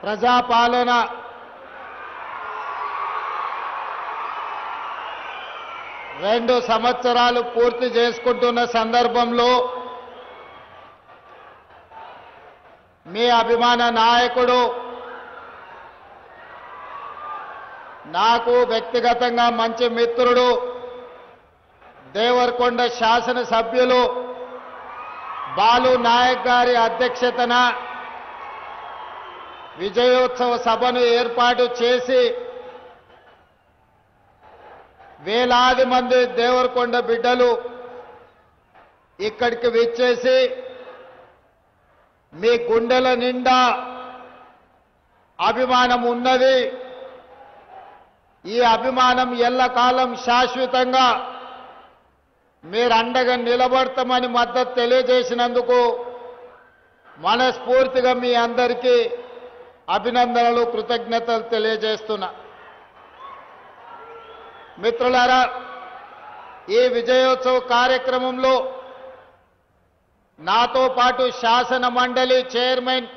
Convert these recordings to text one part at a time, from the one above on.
ప్రజాపాలన రెండు సంవత్సరాలు పూర్తి చేసుకుంటున్న సందర్భంలో మీ అభిమాన నాయకుడు నాకు వ్యక్తిగతంగా మంచి మిత్రుడు దేవరకొండ శాసనసభ్యులు బాలు నాయక్ గారి అధ్యక్షతన విజయోత్సవ సభను ఏర్పాటు చేసి వేలాది మంది దేవరకొండ బిడ్డలు ఇక్కడికి విచ్చేసి మీ గుండెల నిండా అభిమానం ఉన్నది, ఈ అభిమానం ఎల్లకాలం శాశ్వతంగా మీరు అండగా నిలబడతామని మద్దతు తెలియజేసినందుకు మనస్ఫూర్తిగా మీ అందరికీ అభినందనలు కృతజ్ఞతలు తెలియజేస్తున్నా. మిత్రులారా, ఈ విజయోత్సవ కార్యక్రమంలో నాతో పాటు శాసన మండలి చైర్మన్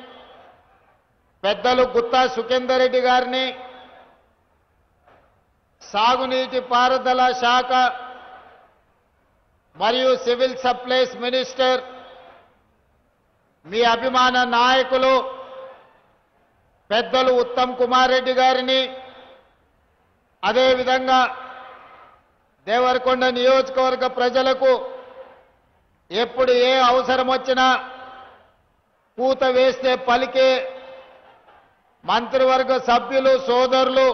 పెద్దలు గుత్తా సుఖేందర్ రెడ్డి గారిని, సాగునీటి పారుదల శాఖ మరియు సివిల్ సప్లైస్ మినిస్టర్ మీ అభిమాన నాయకులు పెద్దలు ఉత్తమ్ కుమార్ రెడ్డి గారిని, అదేవిధంగా దేవరకొండ నియోజకవర్గ ప్రజలకు ఎప్పుడు ఏ అవసరం వచ్చినా పూత వేస్తే పలికే మంత్రివర్గ సభ్యులు సోదరులు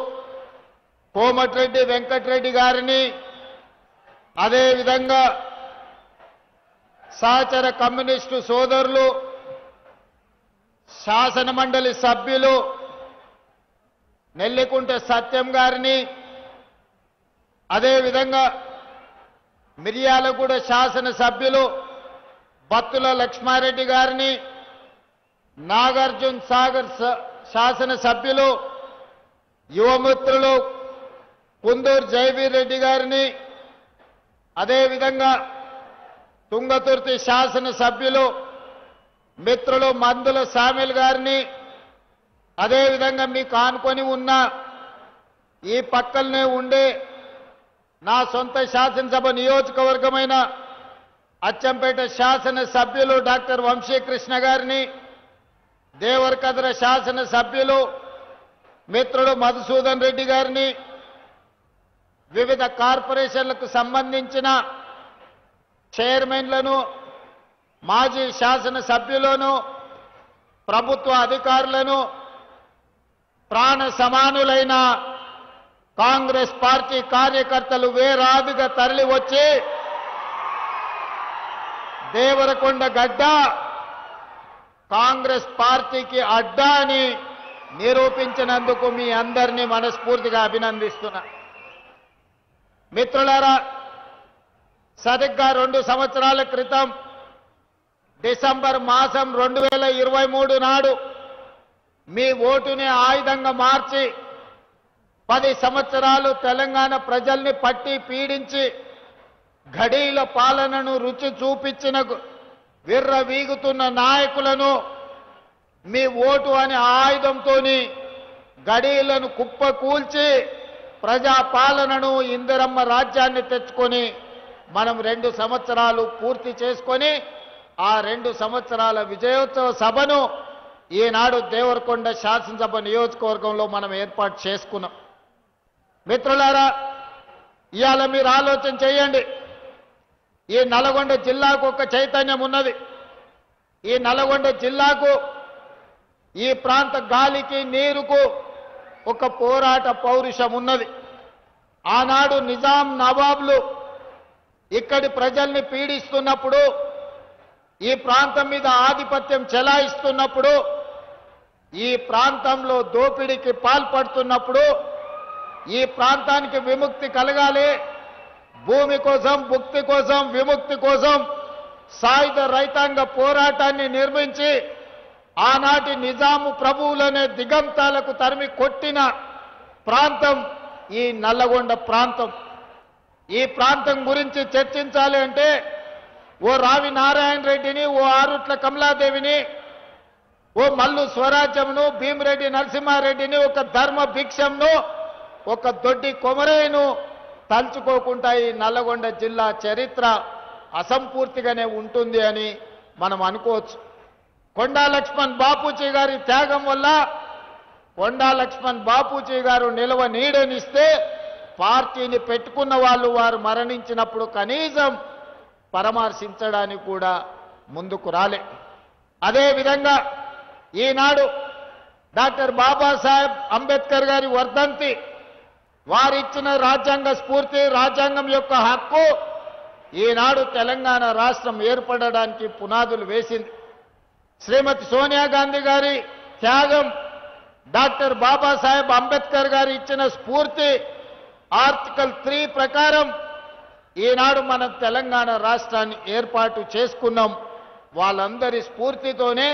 కోమటిరెడ్డి వెంకటరెడ్డి గారిని, అదేవిధంగా సహచర కమ్యూనిస్టు సోదరులు శాసన మండలి సభ్యులు నెల్లికుంట సత్యం గారిని, అదేవిధంగా మిర్యాలగూడ శాసన సభ్యులు బత్తుల లక్ష్మారెడ్డి గారిని, నాగార్జున సాగర్ శాసన సభ్యులు యువమిత్రులు కుందూరు జయవీర్ రెడ్డి గారిని, అదేవిధంగా తుంగతుర్తి శాసన సభ్యులు మిత్రులు మందుల సామిల్ గారిని, అదేవిధంగా మీకు ఆనుకొని ఉన్న ఈ పక్కనే ఉండే నా సొంత శాసనసభ నియోజకవర్గమైన అచ్చంపేట శాసన సభ్యులు డాక్టర్ వంశీకృష్ణ గారిని, దేవరకద్ర శాసన సభ్యులు మిత్రుడు మధుసూదన్ రెడ్డి గారిని, వివిధ కార్పొరేషన్లకు సంబంధించిన చైర్మన్లను, మాజీ శాసన సభ్యులను, ప్రభుత్వ అధికారులను, ప్రాణ సమానులైన కాంగ్రెస్ పార్టీ కార్యకర్తలు వేలాదిగా తరలి వచ్చి దేవరకొండ గడ్డ కాంగ్రెస్ పార్టీకి అడ్డా అని నిరూపించినందుకు మీ అందరినీ మనస్ఫూర్తిగా అభినందిస్తున్నా. మిత్రులారా, సరిగ్గా 2 సంవత్సరాల క్రితం డిసెంబర్ మాసం 2023 నాడు మీ ఓటుని ఆయుధంగా మార్చి 10 సంవత్సరాలు తెలంగాణ ప్రజల్ని పట్టి పీడించి ఘడీల పాలనను రుచి చూపించిన విర్రవీగుతున్న నాయకులను మీ ఓటు అనే ఆయుధంతోని గడీలను కుప్పకూల్చి ప్రజా పాలనను ఇందిరమ్మ రాజ్యాన్ని తెచ్చుకొని మనం 2 సంవత్సరాలు పూర్తి చేసుకొని ఆ 2 సంవత్సరాల విజయోత్సవ సభను ఈనాడు దేవరకొండ శాసనసభ నియోజకవర్గంలో మనం ఏర్పాటు చేసుకున్నాం. మిత్రులారా, ఇవాళ మీరు ఆలోచన చేయండి. ఈ నల్గొండ జిల్లాకు ఒక చైతన్యం ఉన్నది. ఈ నల్గొండ జిల్లాకు, ఈ ప్రాంత గాలికి నీరుకు ఒక పోరాట పౌరుషం ఉన్నది. ఆనాడు నిజాం నవాబులు ఇక్కడి ప్రజల్ని పీడిస్తున్నప్పుడు, ఈ ప్రాంతం మీద ఆధిపత్యం చెలాయిస్తున్నప్పుడు, ఈ ప్రాంతంలో దోపిడీకి పాల్పడుతున్నప్పుడు, ఈ ప్రాంతానికి విముక్తి కలగాలి, భూమి కోసం, భుక్తి కోసం, విముక్తి కోసం సాయుధ రైతాంగ పోరాటాన్ని నిర్మించి ఆనాటి నిజాము ప్రభువులనే దిగంతాలకు తరిమి కొట్టిన ప్రాంతం ఈ నల్లగొండ ప్రాంతం. ఈ ప్రాంతం గురించి చర్చించాలి అంటే ఓ రావి నారాయణ రెడ్డిని, ఓ ఆరుట్ల కమలాదేవిని, ఓ ఓ మల్లు స్వరాజ్యంను, భీమిరెడ్డి నరసింహారెడ్డిని, ఒక ధర్మ భిక్షంను, ఒక దొడ్డి కొమరేను తలుచుకోకుండా ఈ నల్లగొండ జిల్లా చరిత్ర అసంపూర్తిగానే ఉంటుంది అని మనం అనుకోవచ్చు. కొండా లక్ష్మణ్ బాపూజీ గారి త్యాగం వల్ల కొండా లక్ష్మణ్ బాపూజీ గారు నిలవ నీడనిస్తే పార్టీని పెట్టుకున్న వాళ్ళు వారు మరణించినప్పుడు కనీసం పరామర్శించడానికి కూడా ముందుకు రాలే. అదేవిధంగా ఈనాడు డాక్టర్ బాబాసాహెబ్ అంబేద్కర్ గారి వర్ధంతి, వారిచ్చిన రాజ్యాంగ స్ఫూర్తి, రాజ్యాంగం యొక్క హక్కు ఈనాడు తెలంగాణ రాష్ట్రం ఏర్పడడానికి పునాదులు వేసింది. శ్రీమతి సోనియా గాంధీ గారి త్యాగం, డాక్టర్ బాబాసాహెబ్ అంబేద్కర్ గారు ఇచ్చిన స్ఫూర్తి, ఆర్టికల్ 3 ప్రకారం ఈనాడు మనం తెలంగాణ రాష్ట్రాన్ని ఏర్పాటు చేసుకున్నాం. వాళ్ళందరి స్ఫూర్తితోనే,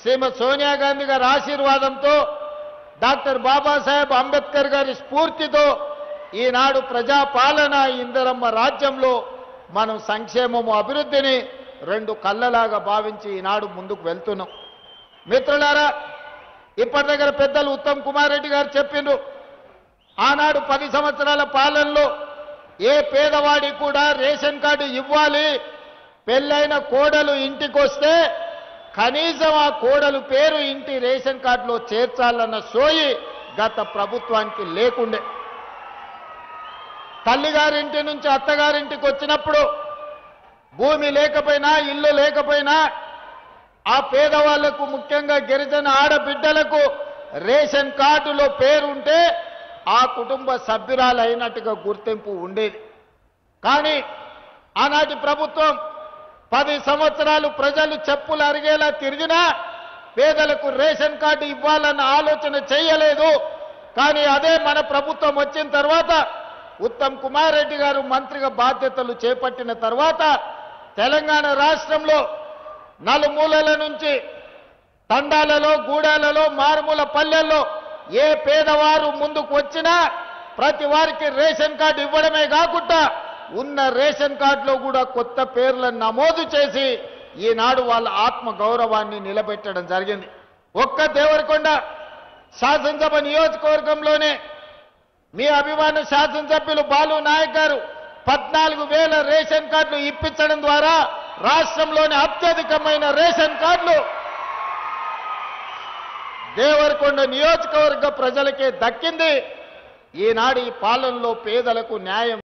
శ్రీమతి సోనియా గాంధీ గారి ఆశీర్వాదంతో, డాక్టర్ బాబాసాహెబ్ అంబేద్కర్ గారి స్ఫూర్తితో ఈనాడు ప్రజాపాలన, ఇందిరమ్మ రాజ్యంలో మనం సంక్షేమము, అభివృద్ధిని రెండు కళ్ళలాగా భావించి ఈనాడు ముందుకు వెళ్తున్నాం. మిత్రులారా, ఇప్పటి దగ్గర పెద్దలు ఉత్తమ్ కుమార్ రెడ్డి గారు చెప్పిండ్రు, ఆనాడు 10 సంవత్సరాల పాలనలో ఏ పేదవాడి కూడా రేషన్ కార్డు ఇవ్వాలి, పెళ్ళైన కోడలు ఇంటికొస్తే కనీసం ఆ కోడలు పేరు ఇంటి రేషన్ కార్డులో చేర్చాలన్న సోయి గత ప్రభుత్వానికి లేకుండే. తల్లిగారింటి నుంచి అత్తగారింటికి వచ్చినప్పుడు భూమి లేకపోయినా, ఇల్లు లేకపోయినా ఆ పేదవాళ్లకు, ముఖ్యంగా గిరిజన ఆడబిడ్డలకు రేషన్ కార్డులో పేరుంటే ఆ కుటుంబ సభ్యురాలు అయినట్టుగా గుర్తింపు ఉండేది. కానీ ఆనాటి ప్రభుత్వం 10 సంవత్సరాలు ప్రజలు చెప్పులు అరిగేలా తిరిగినా పేదలకు రేషన్ కార్డు ఇవ్వాలన్న ఆలోచన చేయలేదు. కానీ అదే మన ప్రభుత్వం వచ్చిన తర్వాత, ఉత్తమ్ కుమార్ రెడ్డి గారు మంత్రిగా బాధ్యతలు చేపట్టిన తర్వాత తెలంగాణ రాష్ట్రంలో నలుమూలల నుంచి, తండాలలో, గూడాలలో, మారుమూల పల్లెల్లో ఏ పేదవారు ముందుకు వచ్చినా ప్రతి వారికి రేషన్ కార్డు ఇవ్వడమే కాకుండా ఉన్న రేషన్ కార్డులో కూడా కొత్త పేర్లను నమోదు చేసి ఈనాడు వాళ్ళ ఆత్మ గౌరవాన్ని నిలబెట్టడం జరిగింది. ఒక్క దేవరకొండ శాసనసభ నియోజకవర్గంలోనే మీ అభిమాన శాసనసభ్యులు బాలు నాయక్ గారు 14,000 రేషన్ కార్డులు ఇప్పించడం ద్వారా రాష్ట్రంలోని అత్యధికమైన రేషన్ కార్డులు దేవరకొండ నియోజకవర్గ ప్రజలకే దక్కింది. ఈనాడు ఈ పాలనలో పేదలకు న్యాయం